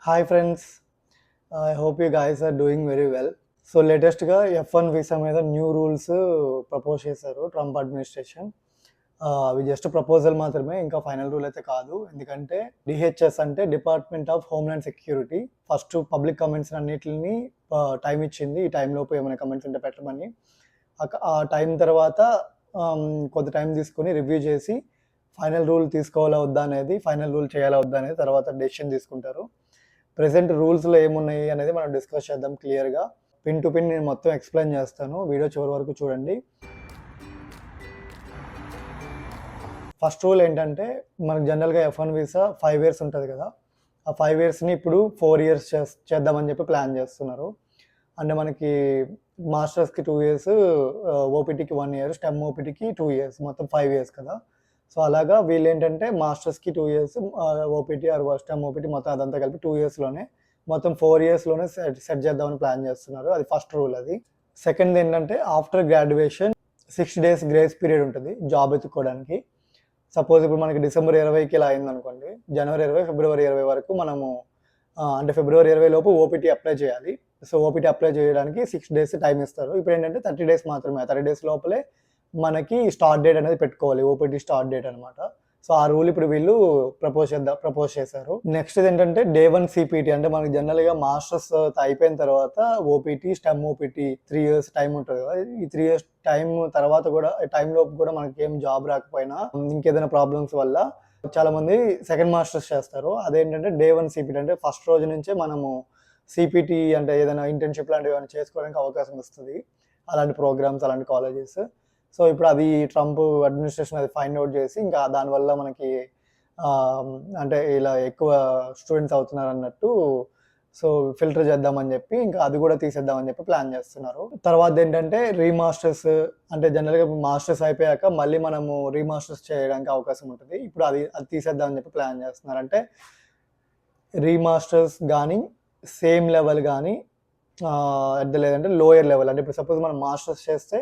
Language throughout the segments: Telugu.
Hi friends, I hope you guys are doing very well. So లేటెస్ట్గా F1 వీసా మీద న్యూ రూల్స్ ప్రపోజ్ చేశారు ట్రంప్ అడ్మినిస్ట్రేషన్. అవి జస్ట్ ప్రపోజల్ మాత్రమే, ఇంకా ఫైనల్ రూల్ అయితే కాదు. ఎందుకంటే డిహెచ్ఎస్ అంటే department of homeland security first public comments అన్నిటిని టైం ఇచ్చింది. ఈ టైంలోపు ఏమైనా కమెంట్స్ ఉంటే పెట్టమని. ఆ టైం తర్వాత కొంత టైం తీసుకొని రివ్యూ చేసి ఫైనల్ రూల్ తీసుకోవాలా వద్దా అనేది, ఫైనల్ రూల్ చేయాలా వద్దా అనేది తర్వాత డెసిషన్ తీసుకుంటారు. ప్రెసెంట్ రూల్స్లో ఏమున్నాయి అనేది మనం డిస్కస్ చేద్దాం క్లియర్గా. పిన్ టు పిన్ నేను మొత్తం ఎక్స్ప్లెయిన్ చేస్తాను, వీడియో చివరి వరకు చూడండి. ఫస్ట్ రూల్ ఏంటంటే, మనకు జనరల్గా F1 వీసా 5 years ఉంటుంది కదా, ఆ 5 yearsని ఇప్పుడు 4 years చేద్దామని చెప్పి ప్లాన్ చేస్తున్నారు. అంటే మనకి మాస్టర్స్కి 2 years, ఓపీటీకి 1 year, స్టెమ్ ఓపీటీకి 2 years, మొత్తం 5 years కదా. సో అలాగా వీళ్ళు ఏంటంటే మాస్టర్స్కి 2 years, OPT or STEM OPT మొత్తం అదంతా కలిపి 2 yearsలోనే మొత్తం 4 yearsలోనే సెట్ చేద్దామని ప్లాన్ చేస్తున్నారు. అది ఫస్ట్ రూల్. అది సెకండ్ ఏంటంటే, after graduation 6 days grace period ఉంటుంది జాబ్ ఎత్తుకోవడానికి. సపోజ్ ఇప్పుడు మనకి December 20కి ఇలా అయిందనుకోండి, January 20, February 20 వరకు మనము అంటే February 20 లోపు ఓపీటీ అప్లై చేయాలి. సో ఓపీటీ అప్లై చేయడానికి 6 days టైం ఇస్తారు. ఇప్పుడు ఏంటంటే 30 days మాత్రమే, 30 days లోపలే మనకి స్టార్ట్ డేట్ అనేది పెట్టుకోవాలి, ఓపీటీ స్టార్ట్ డేట్ అనమాట. సో ఆ రూల్ ఇప్పుడు వీళ్ళు ప్రపోజ్ చేశారు. నెక్స్ట్ ఏంటంటే డే 1 సిపిటి, అంటే మనకి జనరల్గా మాస్టర్స్ అయిపోయిన తర్వాత OPT, stem OPT 3 years time ఉంటుంది కదా. ఈ 3 years టైం తర్వాత కూడా, టైంలోపు కూడా మనకి ఏం జాబ్ రాకపోయినా, ఇంకేదైనా ప్రాబ్లమ్స్ వల్ల చాలా మంది సెకండ్ మాస్టర్స్ చేస్తారు. అదేంటంటే డే 1 సిపిటి, అంటే ఫస్ట్ రోజు నుంచే మనము సిపిటి అంటే ఏదైనా ఇంటర్న్షిప్ లాంటివి ఏమైనా చేసుకోవడానికి అవకాశం వస్తుంది, అలాంటి ప్రోగ్రామ్స్, అలాంటి కాలేజెస్. సో ఇప్పుడు అది ట్రంప్ అడ్మినిస్ట్రేషన్ అది ఫైండ్ అవుట్ చేసి, ఇంకా దానివల్ల మనకి అంటే ఇలా ఎక్కువ స్టూడెంట్స్ అవుతున్నారు అన్నట్టు, సో ఫిల్టర్ చేద్దామని చెప్పి ఇంకా అది కూడా తీసేద్దామని చెప్పి ప్లాన్ చేస్తున్నారు. తర్వాత ఏంటంటే రీమాస్టర్స్, అంటే జనరల్గా మాస్టర్స్ అయిపోయాక మళ్ళీ మనము రీమాస్టర్స్ చేయడానికి అవకాశం ఉంటుంది. ఇప్పుడు అది తీసేద్దామని చెప్పి ప్లాన్ చేస్తున్నారు. అంటే రీమాస్టర్స్ కానీ సేమ్ లెవెల్ కానీ లేదంటే లోయర్ లెవెల్, అంటే ఇప్పుడు సపోజ్ మనం మాస్టర్స్ చేస్తే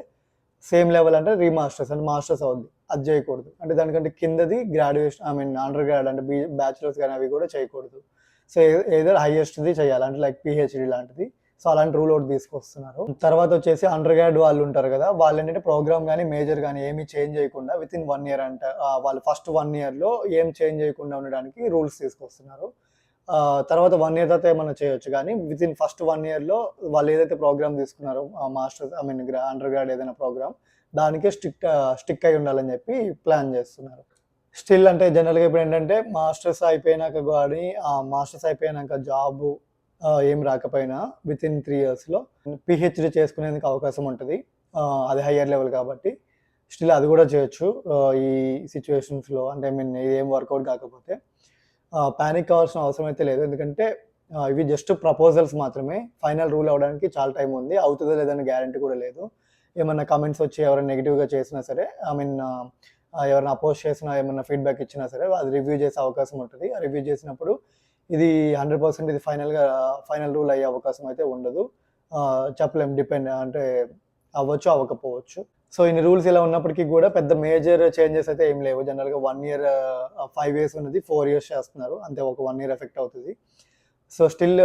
సేమ్ లెవెల్ అంటే రీమాస్టర్స్, అంటే మాస్టర్స్ అవుద్ది, అది చేయకూడదు. అంటే దానికంటే కిందది గ్రాడ్యుయేషన్, అండర్ గ్రాడ్ అంటే బ్యాచులర్స్ కానీ అవి కూడా చేయకూడదు. సో ఏదర్ హైయెస్ట్ది చేయాలి, అంటే లైక్ పిహెచ్డి లాంటిది. సో అలాంటి రూల్ అవుట్ తీసుకొస్తున్నారు. తర్వాత వచ్చేసి అండర్ గ్రాడ్ వాళ్ళు ఉంటారు కదా, వాళ్ళు ఏంటంటే ప్రోగ్రామ్ కానీ మేజర్ కానీ ఏమీ చేంజ్ చేయకుండా వితిన్ 1 year, అంటే వాళ్ళు ఫస్ట్ 1 yearలో ఏం చేంజ్ చేయకుండా ఉండడానికి రూల్స్ తీసుకొస్తున్నారు. తర్వాత 1 year తర్వాత ఏమైనా చేయొచ్చు, కానీ వితిన్ ఫస్ట్ 1 yearలో వాళ్ళు ఏదైతే ప్రోగ్రామ్ తీసుకున్నారో, మాస్టర్స్ అండర్ గ్రాడ్ ఏదైనా ప్రోగ్రామ్, దానికే స్టిక్ అయి ఉండాలని చెప్పి ప్లాన్ చేస్తున్నారు. స్టిల్ అంటే జనరల్గా ఇప్పుడు ఏంటంటే మాస్టర్స్ అయిపోయినాక కానీ, మాస్టర్స్ అయిపోయినాక జాబ్ ఏం రాకపోయినా వితిన్ 3 yearsలో పిహెచ్డి చేసుకునేందుకు అవకాశం ఉంటుంది. అది హయ్యర్ లెవెల్ కాబట్టి స్టిల్ అది కూడా చేయొచ్చు ఈ సిచ్యువేషన్స్లో. అంటే ఏం వర్కౌట్ కాకపోతే ప్యానిక్ కావాల్సిన అవసరం అయితే లేదు, ఎందుకంటే ఇవి జస్ట్ ప్రపోజల్స్ మాత్రమే. ఫైనల్ రూల్ అవ్వడానికి చాలా టైం ఉంది, అవుతుందో లేదని గ్యారంటీ కూడా లేదు. ఏమన్నా కమెంట్స్ వచ్చి ఎవరైనా నెగిటివ్గా చేసినా సరే, ఎవరైనా అపోజ్ చేసినా, ఏమన్నా ఫీడ్బ్యాక్ ఇచ్చినా సరే, అది రివ్యూ చేసే అవకాశం ఉంటుంది. ఆ రివ్యూ చేసినప్పుడు ఇది 100% ఇది ఫైనల్ రూల్ అయ్యే అవకాశం అయితే ఉండదు. చెప్పలేం, డిపెండ్, అంటే అవ్వచ్చు అవ్వకపోవచ్చు. సో ఇన్ని రూల్స్ ఇలా ఉన్నప్పటికీ కూడా పెద్ద మేజర్ చేంజెస్ అయితే ఏం లేవు. జనరల్గా 1 year 5 years ఉన్నది 4 years చేస్తున్నారు, అంతే. ఒక 1 year ఎఫెక్ట్ అవుతుంది. సో స్టిల్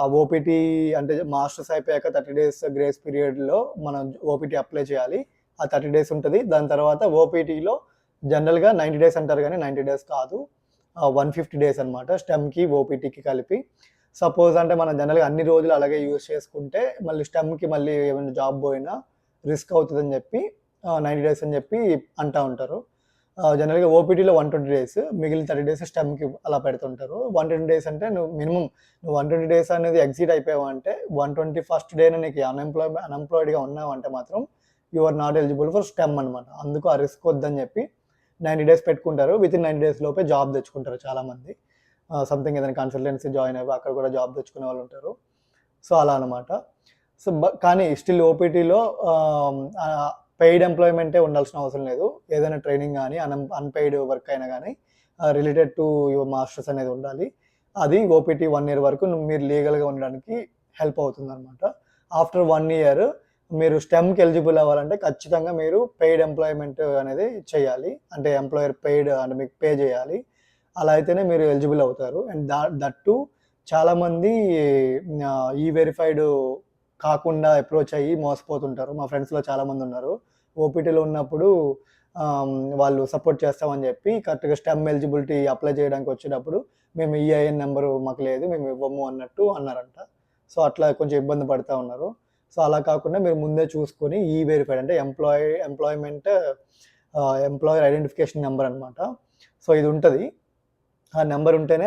ఆ ఓపీటీ, అంటే మాస్టర్స్ అయిపోయాక 30 days గ్రేస్ పీరియడ్లో మనం ఓపీటీ అప్లై చేయాలి. ఆ 30 days ఉంటుంది. దాని తర్వాత ఓపీటీలో జనరల్గా 90 days అంటారు, కానీ 90 days కాదు, 150 days అనమాట, స్టెమ్కి ఓపీటీకి కలిపి. సపోజ్ అంటే మనం జనరల్గా అన్ని రోజులు అలాగే యూజ్ చేసుకుంటే మళ్ళీ స్టెమ్కి మళ్ళీ ఏమైనా జాబ్ పోయినా రిస్క్ అవుతుందని చెప్పి 90 days అని చెప్పి అంటూ ఉంటారు. జనరల్గా ఓపీటీలో 120 days, మిగిలిన 30 days స్టెమ్కి అలా పెడుతుంటారు. 120 days అంటే నువ్వు 120 days అనేది ఎగ్జిట్ అయిపోయావు అంటే 121st day నీకు అన్ఎంప్లాయిడ్గా ఉన్నావు అంటే మాత్రం you are not eligible for STEM అనమాట. అందుకు ఆ రిస్క్ వద్దని చెప్పి 90 days పెట్టుకుంటారు. వితిన్ 90 days లోపే జాబ్ తెచ్చుకుంటారు చాలామంది. సంథింగ్ ఏదైనా కన్సల్టెన్సీ జాయిన్ అయ్యి అక్కడ కూడా జాబ్ తెచ్చుకునే వాళ్ళు ఉంటారు. సో అలా అనమాట. సో కానీ స్టిల్ ఓపీటీలో పెయిడ్ ఎంప్లాయ్మెంటే ఉండాల్సిన అవసరం లేదు. ఏదైనా ట్రైనింగ్ కానీ అన్పెయిడ్ వర్క్ అయినా కానీ రిలేటెడ్ టు యువర్ మాస్టర్స్ అనేది ఉండాలి. అది ఓపీటీ 1 year వరకు మీరు లీగల్గా ఉండడానికి హెల్ప్ అవుతుంది అనమాట. ఆఫ్టర్ 1 year మీరు స్టెమ్కి ఎలిజిబుల్ అవ్వాలంటే ఖచ్చితంగా మీరు పెయిడ్ ఎంప్లాయ్మెంట్ అనేది చేయాలి. అంటే ఎంప్లాయర్ పెయిడ్, అంటే మీకు పే చేయాలి. అలా అయితేనే మీరు ఎలిజిబుల్ అవుతారు. అండ్ దట్ టు చాలామంది ఈ వెరిఫైడ్ కాకుండా అప్రోచ్ అయ్యి మోసపోతుంటారు. మా ఫ్రెండ్స్‌లో చాలామంది ఉన్నారు. ఓపీటీలో ఉన్నప్పుడు వాళ్ళు సపోర్ట్ చేస్తామని చెప్పి కరెక్ట్‌గా స్టెమ్ ఎలిజిబిలిటీ అప్లై చేయడానికి వచ్చేటప్పుడు మేము ఈఐఎన్ నెంబరు మాకు లేదు, మేము ఇవ్వము అన్నట్టు అన్నారంట. సో, అట్లా కొంచెం ఇబ్బంది పడతా ఉన్నారు. సో, అలా కాకుండా మీరు ముందే చూసుకొని ఈ వెరిఫైడ్ అంటే ఎంప్లాయర్ ఐడెంటిఫికేషన్ నెంబర్ అనమాట. సో, ఇది ఉంటది. ఆ నెంబర్ ఉంటేనే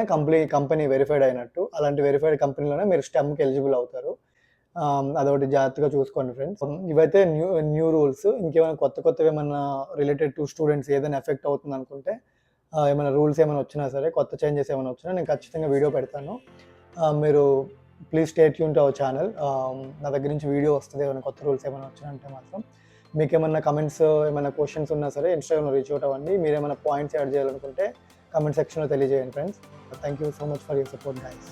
కంపెనీ వెరిఫైడ్ అయినట్టు. అలాంటి వెరిఫైడ్ కంపెనీలోనే మీరు స్టెమ్‌కి ఎలిజిబుల్ అవుతారు. అదొకటి జాగ్రత్తగా చూసుకోండి ఫ్రెండ్స్. ఇవైతే న్యూ రూల్స్. ఇంకేమైనా కొత్తవి ఏమన్నా రిలేటెడ్ టు స్టూడెంట్స్ ఏదైనా ఎఫెక్ట్ అవుతుందనుకుంటే ఏమైనా రూల్స్ ఏమైనా వచ్చినా సరే, కొత్త చేంజెస్ ఏమైనా వచ్చినా నేను ఖచ్చితంగా వీడియో పెడతాను. మీరు please stay tune to our channel. నా దగ్గర నుంచి వీడియో వస్తది. ఏమైనా కొత్త రూల్స్ ఏమైనా వచ్చినాయంటే మాత్రం. మీకేమన్నా కమెంట్స్ ఏమైనా క్వెషన్స్ ఉన్నా సరే ఇన్‌స్టాగ్రామ్‌లో రీచ్ అవుట్ అవ్వండి. మీరేమైనా పాయింట్స్ యాడ్ చేయాలనుకుంటే కామెంట్ సెక్షన్‌లో తెలియజేయండి friends. Thank you so much for your support guys.